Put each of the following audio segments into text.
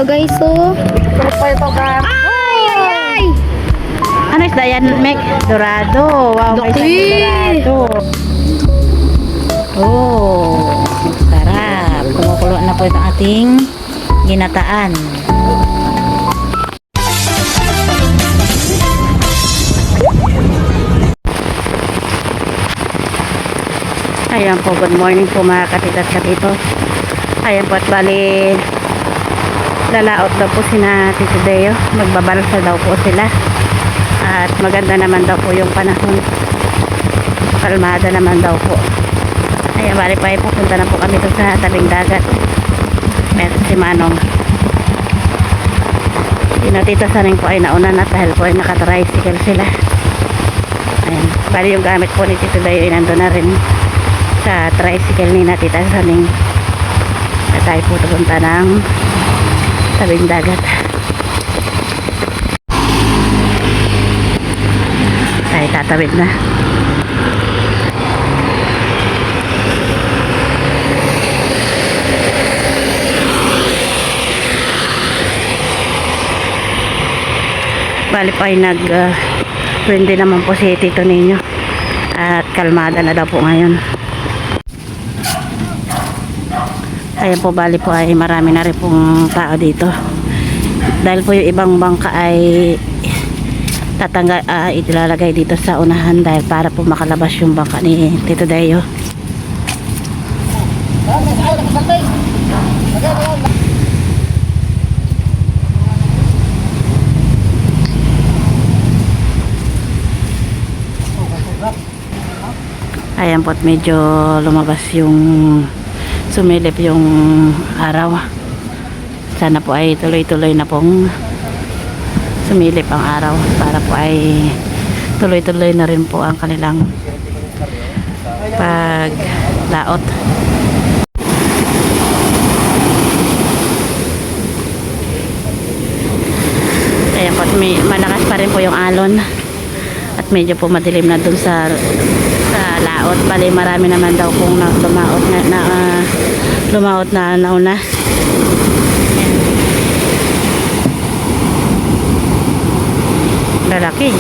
guys, oh. Ay, ay, ay! Ano isda yan, Mek? Dorado. Wow, may isang dorado. Oh, sarap. Kumukulo na po itong ating ginataan. Ayan po, good morning po mga katitas katito. Ayan po at bali lalaot daw po sina Tito Deo. Magbabalsa daw po sila. At maganda naman daw po yung panahon. Kalmada naman daw po. Ayan, bali pa pupunta na po kami doon sa tabing dagat. Meron si Manong. Sino Tito Saning po ay nauna na dahil po ay nakatricycle sila. Ayan, bali yung gamit po ni Tito Deo ay nandun na rin sa tricycle ni Tita Saning. At tayo po pupunta ng tabing dagat. Tayo tatawid na. Bali pa ay pwede naman po si Tito ninyo at kalmada na daw po ngayon. Ayan po, bali po ay marami na rin pong tao dito dahil po yung ibang bangka ay itilalagay dito sa unahan dahil para po makalabas yung bangka ni Tito Deo. Ayan po at medyo lumabas yung sumilip yung araw. Sana po ay tuloy-tuloy na pong sumilip ang araw para po ay tuloy-tuloy na rin po ang kanilang paglaot. Ayan po at malakas pa rin po yung alon at medyo po madilim na dun sa laot. Bali marami naman daw pong lumaot na nauna. Lalaki.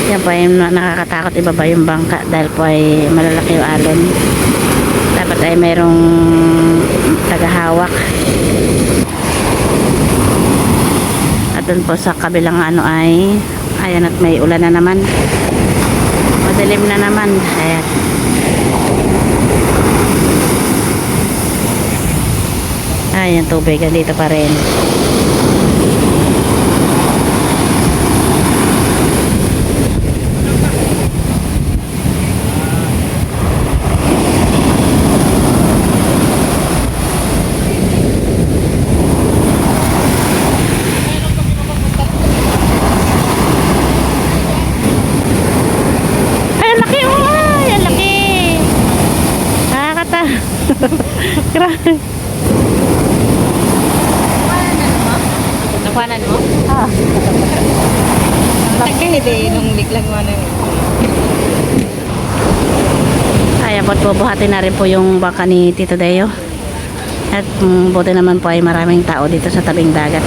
Yan po ay nakakatakot ibaba yung bangka dahil po ay malalaki yung alon. Dapat ay mayroong tagahawak. At dun po sa kabilang ay ayan at may ulan na naman. Madilim na naman. Ayan. Ayan, tubig dito pa rin. Grabe. Nakuhanan mo? Ah. Laki hindi nung biglang mo na. Ayan po, bubuhatin na rin po yung bangka ni Tito Deo. At buti naman po ay maraming tao dito sa tabing dagat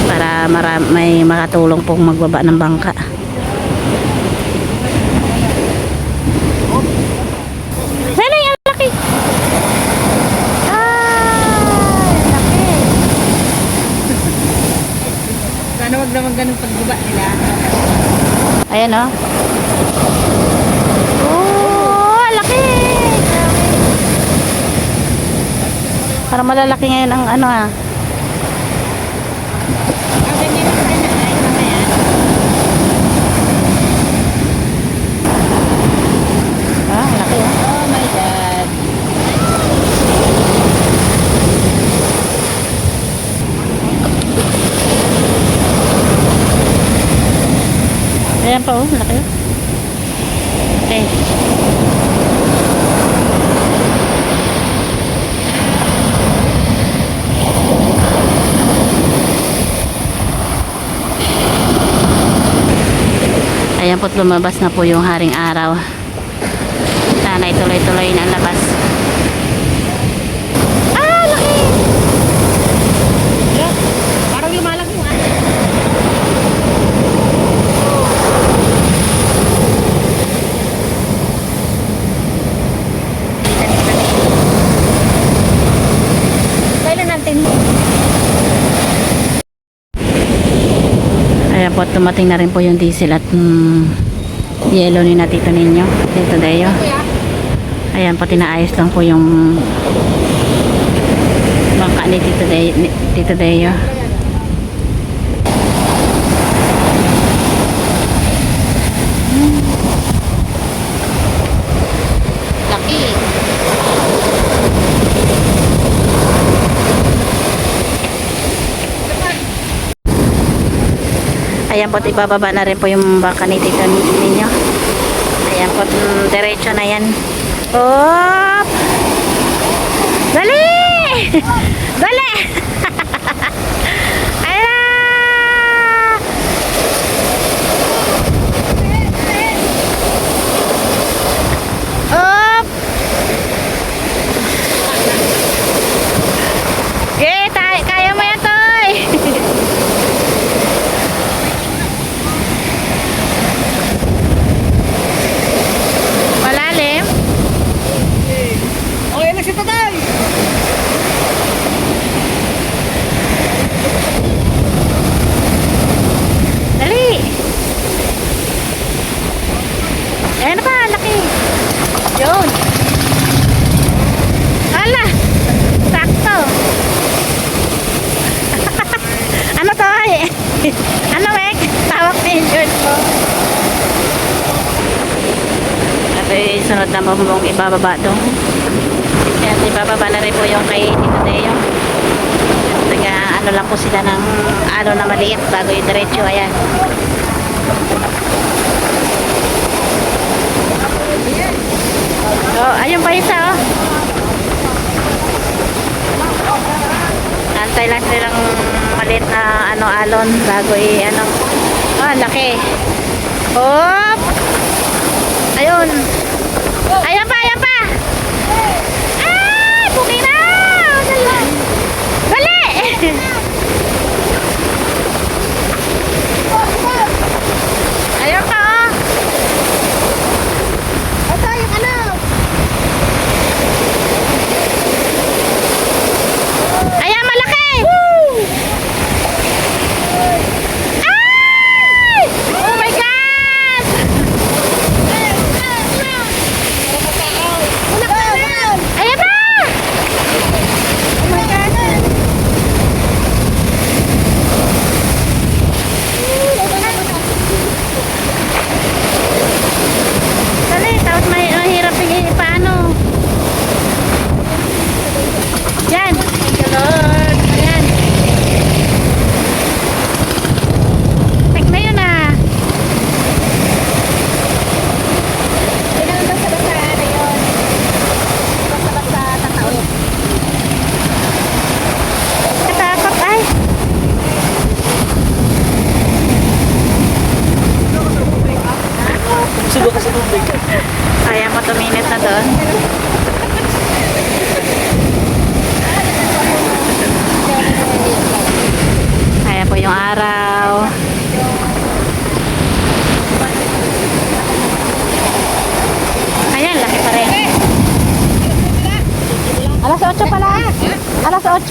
para may makatulong pong magbaba ng bangka. Sana wag naman ganun pagbaba nila. Ayan o. Oh, laki! Para malalaki ngayon ang ano ah. Ah, laki ah. Oh my God. Ayan pa oh, laki. Okay. Ayan po't lumabas na po yung haring araw. Sana ituloy-tuloy na labas. Ah, laki! po at tumating na rin po yung diesel at yellow ni na Tito ninyo, Tito Deo. Ayan po, tinaayos lang po yung bangka ni Tito Deo. Laki. Ayan po, ibababa na rin po yung bangka ni Tito ninyo. Ayan po, diretso na yan. Hop! Dali! Dali! Ayan! Hop! Kaya mo yan, Toy! Malalim? Okay na si Tatay! Dali! Ayan na pa, laki. Yun. Hala! Sakto. Ano to? Ano, Mek? Tawag na yung shirt mo. At sunod na mong ibababa doon. Ayan, ibababa na rin po yung kay Tito Deo. Ano lang po sila ng ano na maliit bago yung diretso. Ayan. Oh, ayun pa isa, oh. Antay lang silang maliit na ano alon bago ano. Oh, laki. Hop! Ayun. Ayan pa, ayan pa. Ah, buki na. Dali. Ayun pa, oh. Ito yung ano! Ayan, malaki. Ay! Oh my God! Ayan pa! Dali, tapos mahirap yung paano. Yan. Thank you, Lord. Ayan. Tek na yun, ah. Katakot, ay. Subo ka sa tubig. Ayan mo, 2 minutes na doon. Ayan po yung araw. Ayan, laki pa rin. Alas 8 pala. Alas 8.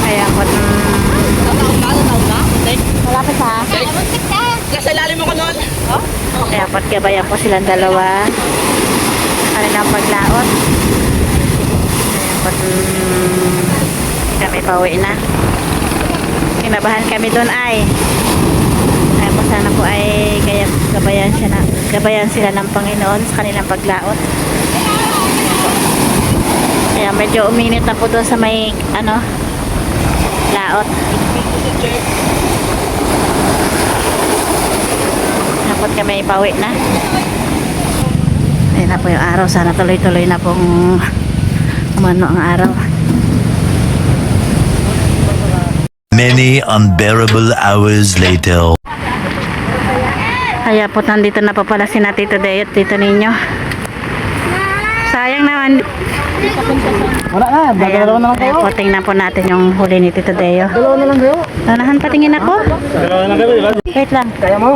Ayan po. Malapit ha. Nasa ilalim mo ko doon. Ayan po, gabayan po silang dalawa. Ano na ang paglaot. Ayan po. Kami pauwi na. Kinabahan kami doon ay. Ayan po, sana po ay gabayan sila ng Panginoon sa kanilang paglaot. Ayan, medyo uminit na po doon sa may ano, laot. Napot kami pauwi na. Ayan na po yung araw. Sana tuloy-tuloy na pong umano ang araw. Many unbearable hours later. Kaya po, nandito na po pala si Tito Deo at Tito ninyo. Sayang naman. Wala na, dalawa na lang Ayan kayo. po, tingnan po natin yung huli ni Tito Deo. Dalawa na lang kayo. Tanahan, patingin ako. Dalawa na kayo, di ba? Wait lang. Kaya mo?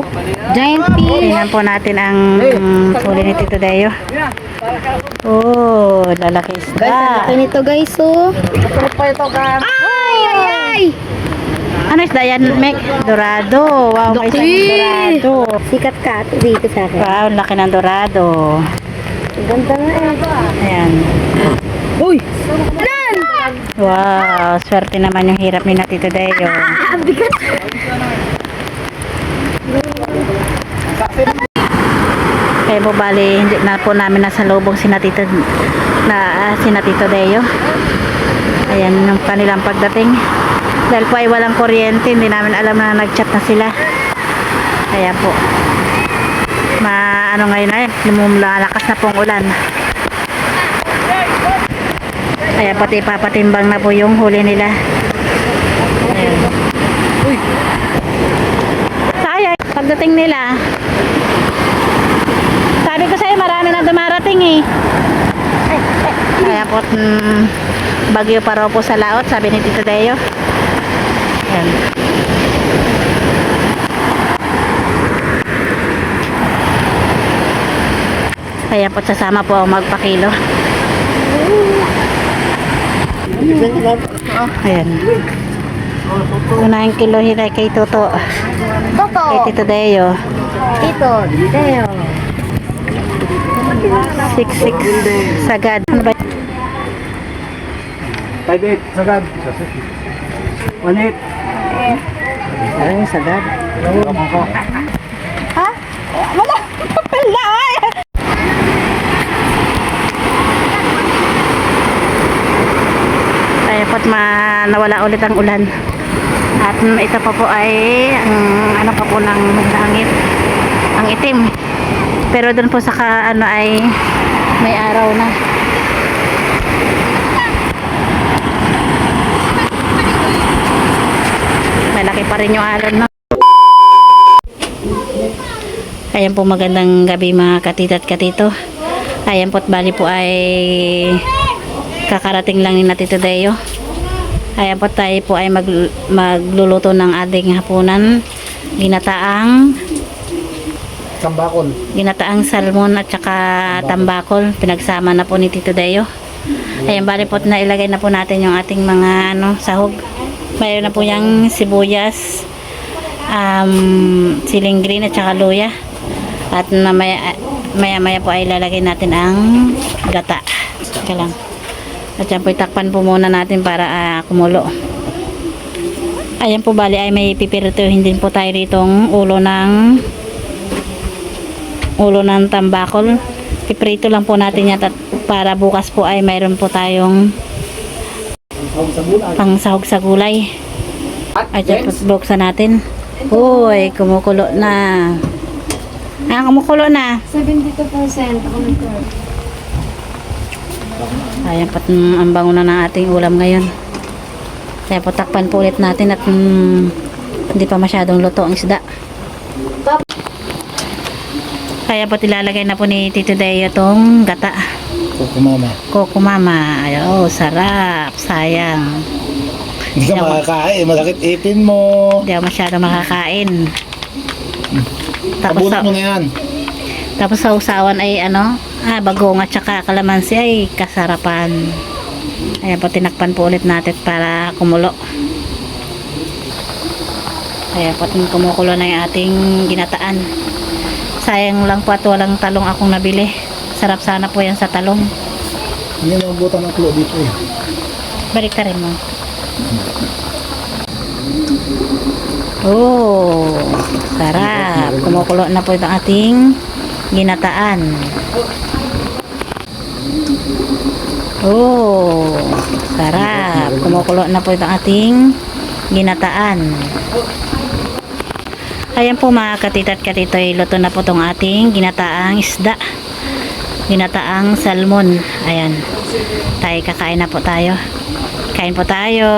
Giant fish. Tingnan po natin ang huli ni Tito Deo. Oh, lalaki isda. Laki nito guys, oh. Masarap pa ito ka. Ay, ay, ay! Ano isda yan, Mek? Dorado. Wow, may isang Laki! dorado. Sikat ka dito sa akin. Wow, laki ng dorado. Ganda na eh. Ayan. Uy! Wow, swerte naman yung hirap ni Tito Deo. Bigat! Kaya po bali, hindi na po namin nasa lubong si Tito Deo. Ayan yung kanilang pagdating. Dahil po ay walang kuryente, hindi namin alam na nag-chat na sila. Kaya po. Ano ngayon ay, lumalakas na pong ulan. Kaya pati papatimbang na po yung huli nila. Ayan. Sayang, pagdating nila. Sabi ko sa'yo, marami na dumarating eh. Kaya po, bagyo pa raw po sa laot, sabi ni Tito Deo. Ayan. Kaya po, sasama po ako magpakilo. Ayan. Unahing kilo hinay kay Toto. Toto! Kay Tito Deo. Tito, Deo. 6-6 sagad. Ano ba? 5-8, sagad. 1-8. Ay, sagad. Ha? Wala. Wala. Ay, pot nawala ulit ang ulan. At ito pa po ay ang ano pa po ng langit. Ang itim. Pero doon po sa ano ay may araw na. Malaki pa rin yung alon, no? Ayan po, magandang gabi mga katito at katito. Ayan po, at bali po ay kakarating lang ni Tito Deo. Ayan po, tayo po ay magluluto ng ating hapunan. Ginataang salmon at saka tambakol. Pinagsama na po ni Tito Deo. Ayan, bali po, nailagay na po natin yung ating mga sahog. Mayroon na po yung sibuyas, siling green at saka luya. At maya po ay lalagay natin ang gata. Teka lang. At yan po, itakpan po muna natin para kumulo. Ayan po, bali ay may pipirituhin din po tayo ditong ulo ng tambakol. Piprito lang po natin yan at para bukas po ay mayroon po tayong pang sahog sa gulay. At yan po, buksan natin. Uy, kumukulo na. Kumukulo na. 72% ako nag-turn. Ayan po, ang bango na ng ating ulam ngayon. Kaya po, takpan po ulit natin at hindi pa masyadong luto ang isda. Kaya po, ilalagay na po ni Tito Deo itong gata. Coco Mama. Ay, oh, sarap. Sayang. Hindi ka makakain, masakit ipin mo. Hindi ako masyadong makakain. Tapos Abunot mo na yan. Tapos sa usawan ay bagong at saka kalamansi ay kasarapan. Ayan po, tinakpan po ulit natin para kumulo. Ayan po, kumukulo na yung ating ginataan. Sayang lang po at walang talong akong nabili. Sarap sana po yan sa talong. Hindi na mabutan ng klo dito eh. Balik ka rin mo. Oh, sarap. Kumukulo na po itong ating ginataan. Oh, sarap. Kumukulo na po itong ating ginataan. Ayan po mga katito at katito, luto na po itong ating ginataang isda. Ginataang salmon. Ayan. Kakain na po tayo. Kain po tayo.